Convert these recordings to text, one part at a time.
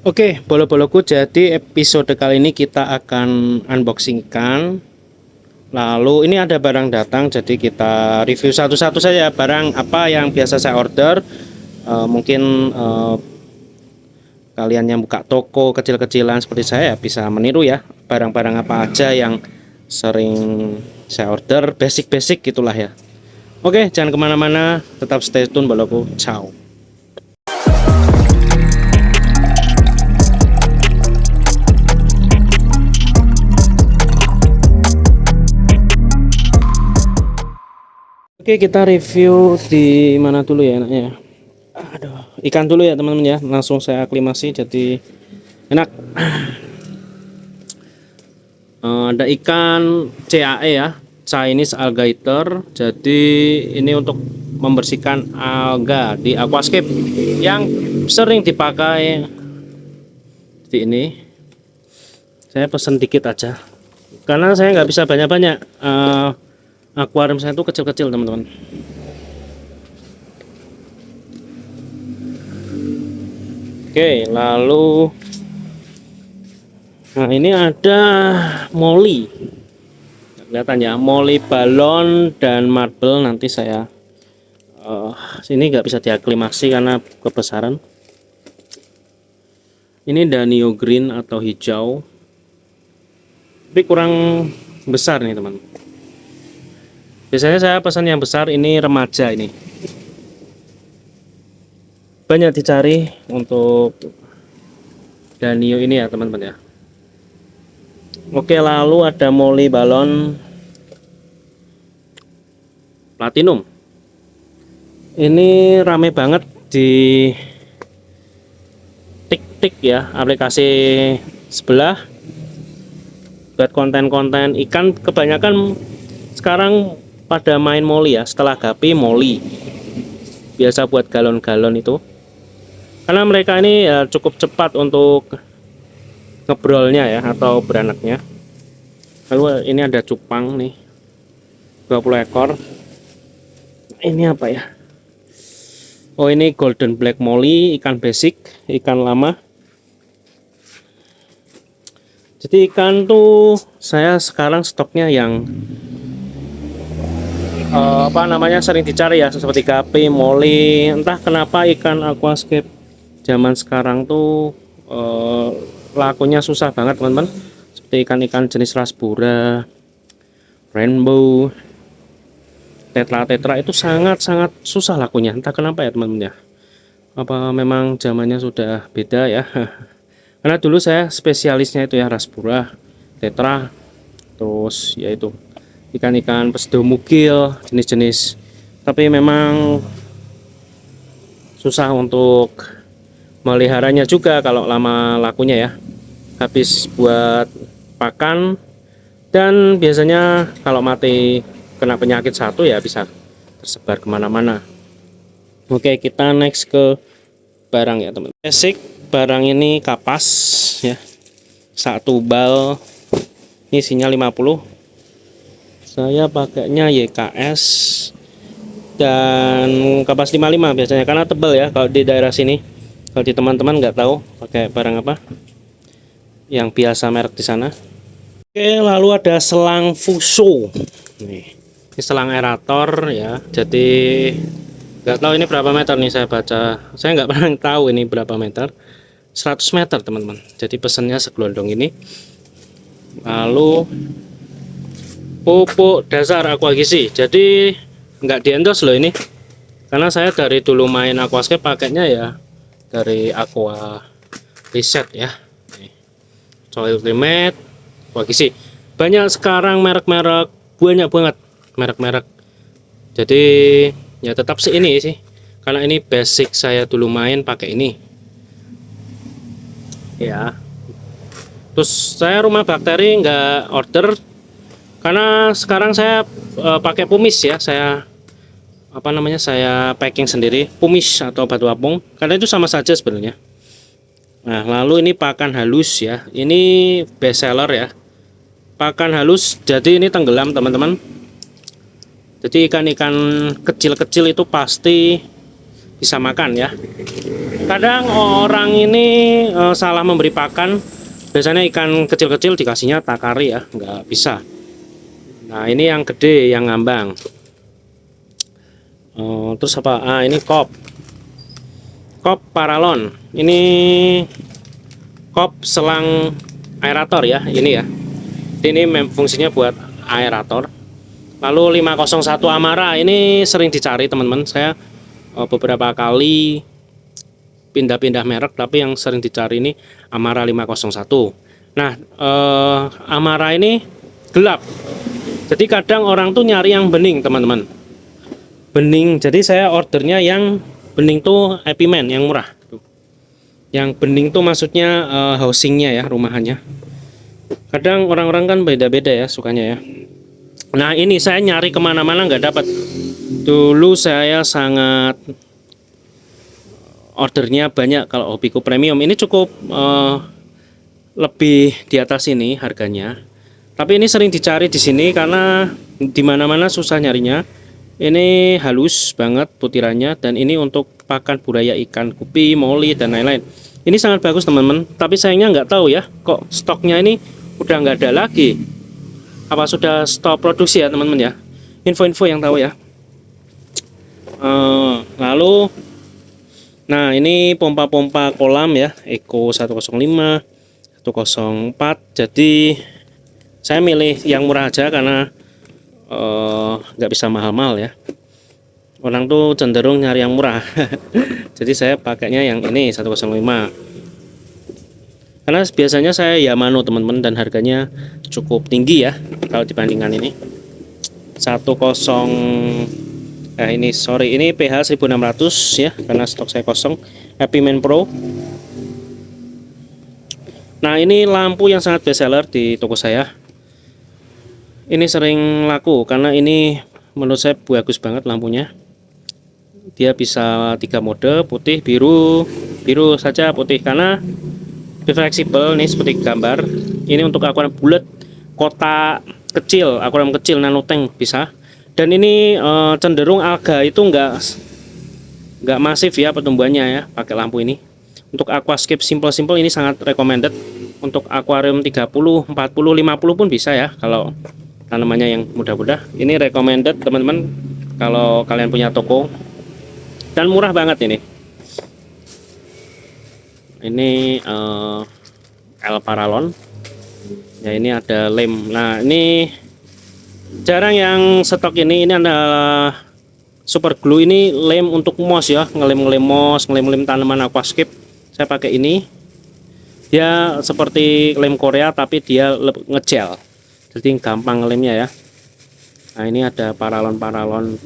Oke, bolo-boloku, jadi episode kali ini kita akan unboxing ikan. Lalu ini ada barang datang, jadi kita review satu-satu saja barang apa yang biasa saya order. Mungkin kalian yang buka toko kecil-kecilan seperti saya bisa meniru ya, barang-barang apa aja yang sering saya order, basic-basic gitulah ya. Oke, jangan kemana-mana, tetap stay tune boloku. Ciao. Oke, kita review di mana dulu ya enaknya ya. Aduh, ikan dulu ya teman-teman ya. Langsung saya aklimasi jadi enak. Ada ikan CAE ya, Chinese Alligator. Jadi ini untuk membersihkan alga di aquascape yang sering dipakai di ini. Saya pesen dikit aja karena saya nggak bisa banyak-banyak. Akuarium saya itu kecil-kecil teman-teman. Oke, lalu nah ini ada molly, kelihatan ya, molly balon dan marble. Nanti saya sini nggak bisa diaklimasi karena kebesaran. Ini danio green atau hijau, tapi kurang besar nih teman. Biasanya saya pesan yang besar, ini remaja ini. Banyak dicari untuk danio ini ya teman-teman ya. Oke, lalu ada molly balon platinum. Ini rame banget di tik-tik ya, aplikasi sebelah buat konten-konten ikan. Kebanyakan sekarang pada main molly ya, setelah gapi molly biasa buat galon-galon itu, karena mereka ini ya cukup cepat untuk ngebrolnya ya atau beranaknya. Lalu ini ada cupang nih, 20 ekor. Ini apa ya? Oh, ini golden black molly, ikan basic, ikan lama. Jadi ikan tuh saya sekarang stoknya yang sering dicari ya, seperti gapi, molly. Entah kenapa ikan aquascape zaman sekarang tuh lakunya susah banget teman-teman. Seperti ikan-ikan jenis rasbura, rainbow, tetra itu sangat-sangat susah lakunya. Entah kenapa ya teman-teman ya. Apa memang zamannya sudah beda ya. Karena dulu saya spesialisnya itu ya rasbura, tetra, terus yaitu ikan-ikan pseudomugil, jenis-jenis. Tapi memang susah untuk meliharanya juga kalau lama lakunya ya. Habis buat pakan, dan biasanya kalau mati kena penyakit satu ya bisa tersebar kemana-mana. Oke, kita next ke barang ya teman. Basic barang ini kapas ya, satu bal, ini isinya 50. Saya pakainya YKS dan kapas 55 biasanya karena tebal ya kalau di daerah sini. Kalau di teman-teman nggak tahu pakai barang apa yang biasa merek di sana. Oke, lalu ada selang Fuso nih. Ini selang aerator ya, jadi nggak tahu ini berapa meter nih, saya baca, saya nggak pernah tahu ini berapa meter. 100 meter teman-teman, jadi pesannya segelondong ini. Lalu pupuk dasar aquagizi, jadi nggak diendos loh ini, karena saya dari dulu main aquascape pakainya ya dari Aqua Reset ya. Soil Climate, aquagizi. Banyak sekarang merek-merek, banyak banget merek-merek. Jadi ya tetap sih ini sih, karena ini basic saya dulu main pakai ini ya. Terus saya rumah bakteri nggak order karena sekarang saya pakai pumis ya. Saya saya packing sendiri pumis atau batu apung, karena itu sama saja sebenarnya. Nah, lalu ini pakan halus ya, ini best seller ya, pakan halus. Jadi ini tenggelam teman-teman, jadi ikan-ikan kecil-kecil itu pasti bisa makan ya. Kadang orang ini salah memberi pakan. Biasanya ikan kecil-kecil dikasihnya takari ya, nggak bisa. Nah ini yang gede, yang ngambang. Terus apa? Ini kop paralon. Ini kop selang aerator ya, ini ya. Ini fungsinya buat aerator. Lalu 501 Amara ini sering dicari teman-teman. Saya beberapa kali pindah-pindah merek, tapi yang sering dicari ini Amara 501. Nah, Amara ini gelap. Jadi kadang orang tuh nyari yang bening, teman-teman. Bening. Jadi saya ordernya yang bening tuh Epiman yang murah. Yang bening tuh maksudnya housingnya ya, rumahannya. Kadang orang-orang kan beda-beda ya sukanya ya. Nah ini saya nyari kemana-mana nggak dapat. Dulu saya sangat ordernya banyak kalau hobiku premium. Ini cukup lebih di atas ini harganya. Tapi ini sering dicari di sini karena di mana-mana susah nyarinya. Ini halus banget butirannya dan ini untuk pakan budaya ikan gupi, moli dan lain-lain. Ini sangat bagus teman-teman. Tapi sayangnya nggak tahu ya, kok stoknya ini udah nggak ada lagi. Apa sudah stop produksi ya teman-teman ya? Info-info yang tahu ya. Lalu nah ini pompa-pompa kolam ya, Eco 105 104. Jadi saya milih yang murah aja karena nggak bisa mahal-mahal ya. Orang tuh cenderung nyari yang murah. Jadi saya pakainya yang ini 105. Karena biasanya saya Yamano teman-teman dan harganya cukup tinggi ya kalau dibandingkan ini. 10 ini sorry, ini PH 1600 ya karena stok saya kosong. Epiman Pro. Nah, ini lampu yang sangat best seller di toko saya. Ini sering laku karena ini menurut saya bagus banget lampunya. Dia bisa 3 mode, putih, biru, biru saja, putih karena lebih fleksibel nih seperti gambar. Ini untuk akuarium bulat, kotak kecil, akuarium kecil, nanotank bisa. Dan ini cenderung alga itu nggak masif ya pertumbuhannya ya pakai lampu ini. Untuk aquascape simple-simple ini sangat recommended. Untuk akuarium 30, 40, 50 pun bisa ya kalau tanamannya yang mudah-mudah. Ini recommended teman-teman kalau kalian punya toko. Dan murah banget ini. Ini L Paralon ya, ini ada lem. Nah ini jarang yang stok ini adalah super glue. Ini lem untuk moss ya, ngelem moss, ngelem tanaman aquascape. Saya pakai ini, dia seperti lem Korea tapi dia ngegel, jadi gampang ngelemnya ya. Nah ini ada paralon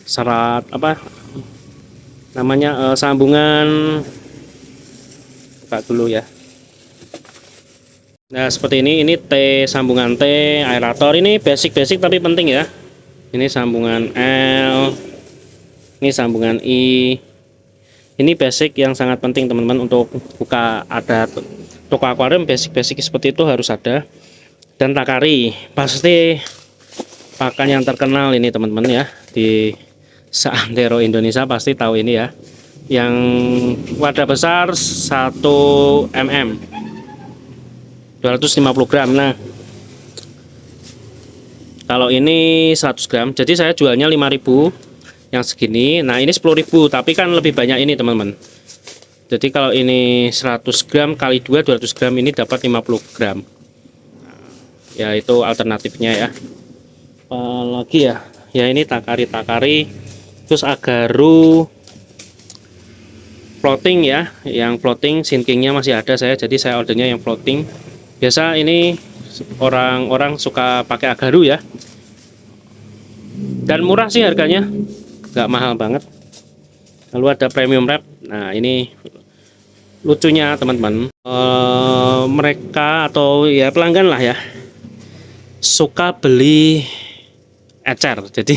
serat apa namanya, sambungan. Buka dulu ya. Nah seperti ini T, sambungan T, aerator. Ini basic tapi penting ya. Ini sambungan L, ini sambungan I. Ini basic yang sangat penting teman-teman untuk buka ada toko akuarium. Basic seperti itu harus ada. Dan takari pasti pakan yang terkenal ini teman-teman ya, di seantero Indonesia pasti tahu ini ya. Yang wadah besar 1 mm 250 gram. Nah kalau ini 100 gram, jadi saya jualnya 5.000 yang segini. Nah ini 10.000, tapi kan lebih banyak ini teman-teman. Jadi kalau ini 100 gram kali 2 200 gram, ini dapat 50 gram ya, itu alternatifnya ya. Apalagi ya, ya ini takari terus agaru floating ya. Yang floating sinkingnya masih ada saya, jadi saya ordernya yang floating. Biasa ini orang-orang suka pakai agaru ya, dan murah sih harganya, nggak mahal banget. Lalu ada premium wrap. Nah ini lucunya teman-teman, mereka atau ya pelanggan lah ya suka beli ecer. Jadi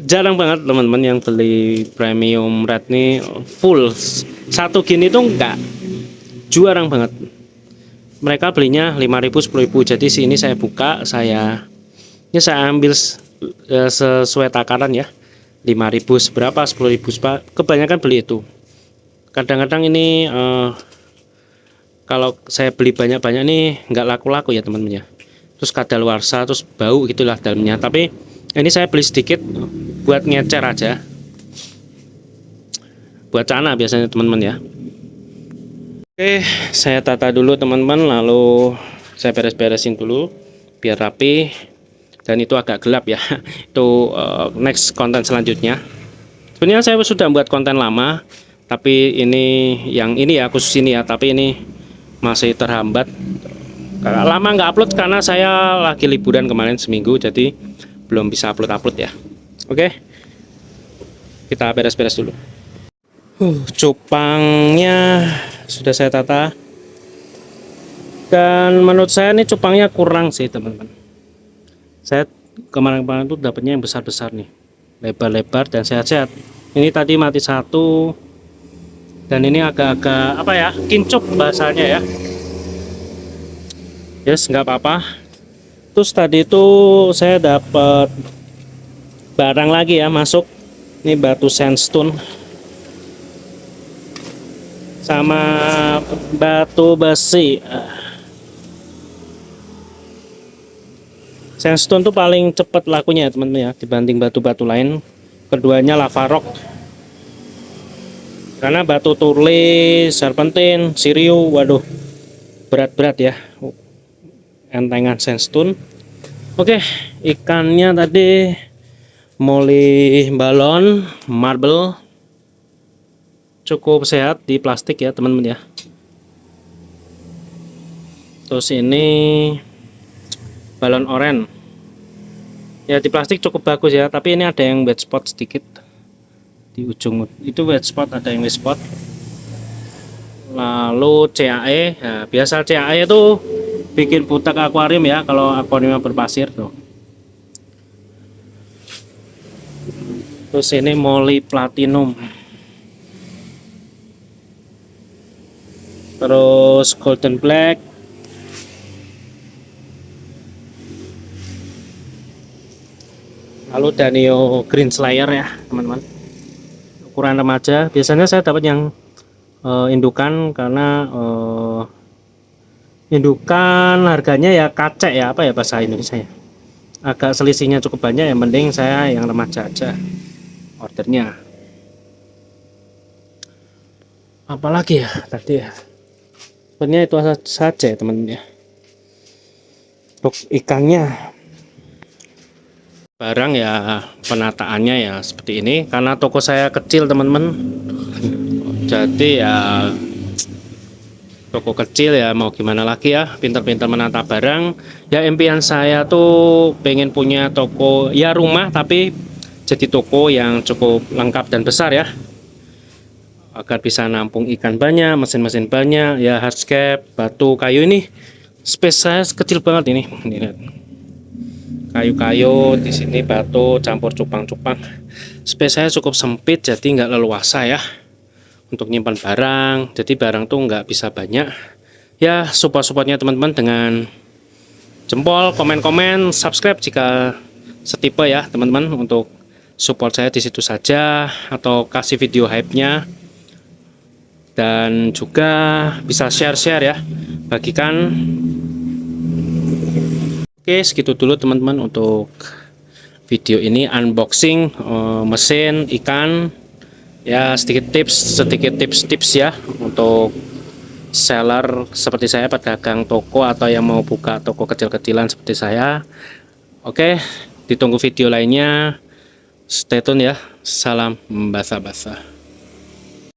jarang banget teman-teman yang beli premium red nih full satu gini tuh enggak, jarang banget. Mereka belinya 5.000 10.000. Jadi sini saya buka, saya ambil sesuai takaran ya, 5.000 seberapa, 10.000 kebanyakan beli itu. Kadang-kadang ini kalau saya beli banyak-banyak nih nggak laku-laku ya teman-teman ya. Terus kadaluarsa, terus bau gitulah dalamnya. Tapi ini saya beli sedikit buat ngecer aja, buat cana biasanya teman-teman ya. Oke, saya tata dulu teman-teman, lalu saya beres-beresin dulu biar rapi. Dan itu agak gelap ya. Itu next konten selanjutnya. Sebenarnya saya sudah buat konten lama, tapi ini yang ini ya, khusus ini ya, tapi ini masih terhambat. Lama nggak upload karena saya lagi liburan kemarin seminggu, jadi belum bisa upload ya. Oke, kita beres-beres dulu. Cupangnya sudah saya tata, dan menurut saya ini cupangnya kurang sih teman-teman. Saya kemarin-kemarin tuh dapatnya yang besar-besar nih, lebar-lebar dan sehat-sehat. Ini tadi mati satu, dan ini agak-agak apa ya, kincup bahasanya ya. Yes, nggak apa-apa. Terus tadi itu saya dapat barang lagi ya masuk. Ini batu sandstone sama batu besi. Sandstone tuh paling cepat lakunya ya teman-teman ya, dibanding batu-batu lain. Keduanya lava rock. Karena batu turli, serpentin, siriu, waduh, berat-berat ya. Entengan sandstone. Oke, ikannya tadi molly balon marble, cukup sehat di plastik ya teman-teman ya. Terus ini balon oranye ya, di plastik cukup bagus ya, tapi ini ada yang wet spot sedikit di ujung, itu wet spot, ada yang wet spot. Lalu CAE, nah, biasa CAE itu bikin butek akuarium ya, kalau akuarium berpasir tuh. Terus ini molly platinum, terus golden black, lalu Danio green slayer ya teman-teman, ukuran remaja. Biasanya saya dapat yang indukan, karena indukan harganya ya kacek ya, apa ya bahasa Indonesia ya, agak selisihnya cukup banyak ya, mending saya yang remaja aja ordernya. Apalagi ya tadi ya, sebenarnya itu saja ya teman-teman ya. Untuk ikannya, barang ya penataannya ya seperti ini, karena toko saya kecil teman-teman, jadi ya toko kecil ya, mau gimana lagi ya, pintar-pintar menata barang ya. Impian saya tuh pengen punya toko ya, rumah tapi jadi toko yang cukup lengkap dan besar ya, agar bisa nampung ikan banyak, mesin-mesin banyak ya, hardscape, batu, kayu. Ini space saya kecil banget ini lihat. Kayu-kayu di sini, batu campur cupang-cupang. Space saya cukup sempit, jadi nggak leluasa ya untuk nyimpan barang. Jadi barang tuh nggak bisa banyak ya. Support-supportnya teman-teman dengan jempol, komen-komen, subscribe jika setipe ya teman-teman, untuk support saya di situ saja, atau kasih video hype-nya, dan juga bisa share-share ya, bagikan. Oke, segitu dulu teman-teman untuk video ini, unboxing mesin ikan ya, sedikit tips ya untuk seller seperti saya, pedagang toko atau yang mau buka toko kecil-kecilan seperti saya. Oke, ditunggu video lainnya, stay tune ya. Salam basah-basah.